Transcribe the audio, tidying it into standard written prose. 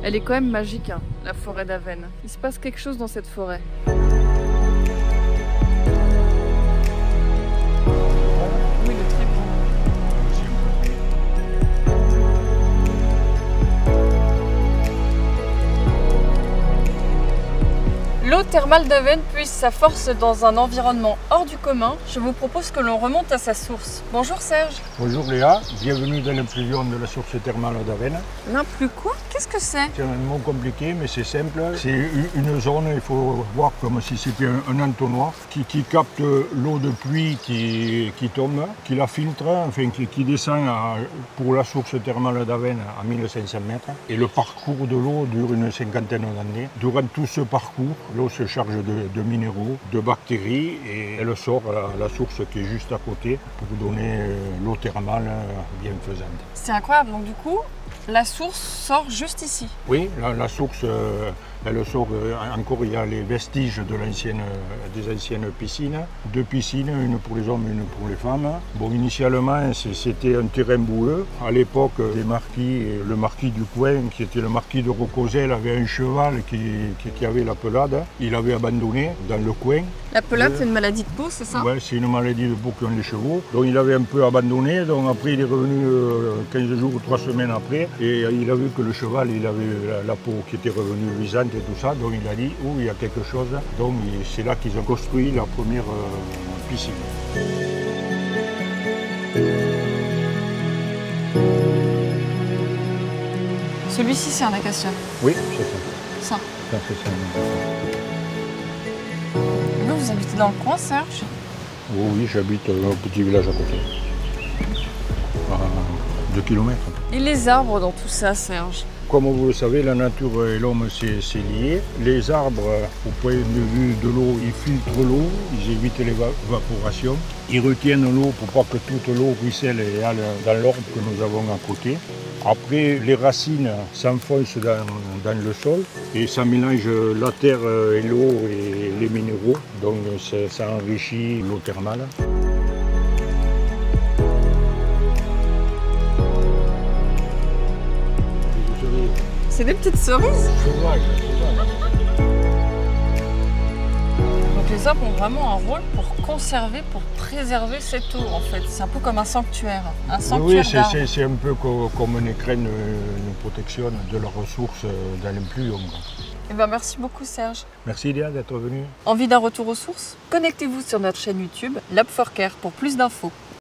Elle est quand même magique, hein, la forêt d'Avesnes. Il se passe quelque chose dans cette forêt. Oui, il est très grand. L'eau thermale d'Avesnes puise sa force dans un environnement hors du commun. Je vous propose que l'on remonte à sa source. Bonjour Serge. Bonjour Léa, bienvenue dans l'impluvion de la source thermale d'Avesnes. L'implu quoi? Qu'est-ce que c'est? C'est un mot compliqué mais c'est simple. C'est une zone, il faut voir comme si c'était un entonnoir qui capte l'eau de pluie qui tombe, qui la filtre, enfin qui descend pour la source thermale d'Avesnes à 1500 mètres. Et le parcours de l'eau dure une cinquantaine d'années. Durant tout ce parcours, l'eau se charge de minéraux, de bactéries et elle sort à la source qui est juste à côté pour donner l'eau thermale bienfaisante. C'est incroyable, donc du coup, la source sort juste ici. Oui, la source, elle sort encore, il y a les vestiges des anciennes piscines. Deux piscines, une pour les hommes et une pour les femmes. Bon, initialement, c'était un terrain boueux. À l'époque, les marquis, le marquis du coin, qui était le marquis de Rocosel, avait un cheval qui avait la pelade. Il avait abandonné dans le coin. La pelade, c'est une maladie de peau, c'est ça? Oui, c'est une maladie de peau qu'ont les chevaux. Donc il avait un peu abandonné, donc après il est revenu 15 jours ou 3 semaines après. Et il a vu que le cheval, il avait la peau qui était revenue luisante et tout ça. Donc il a dit, oh, il y a quelque chose. Donc c'est là qu'ils ont construit la première piscine. Celui-ci, c'est un acacia. Oui, c'est ça. Ça. Ça fait ça. Vous habitez dans le coin, Serge? Oh, oui, j'habite dans un petit village à côté. À 2 km. Et les arbres dans tout ça, Serge? Comme vous le savez, la nature et l'homme, c'est lié. Les arbres, au point de vue de l'eau, ils filtrent l'eau, ils évitent l'évaporation. Ils retiennent l'eau pour pas que toute l'eau ruisselle et aille dans l'orbe que nous avons à côté. Après, les racines s'enfoncent dans le sol et ça mélange la terre et l'eau et les minéraux. Donc ça enrichit l'eau thermale. C'est des petites cerises? Sauvage. Donc les arbres ont vraiment un rôle pour conserver, pour préserver cette eau en fait. C'est un peu comme un sanctuaire Oui, d'arbres. c'est un peu comme une écrenne, une protection de leurs ressources dans l'impluvion. Eh ben, merci beaucoup Serge. Merci Léa d'être venue. Envie d'un retour aux sources? Connectez-vous sur notre chaîne YouTube Lab4Care pour plus d'infos.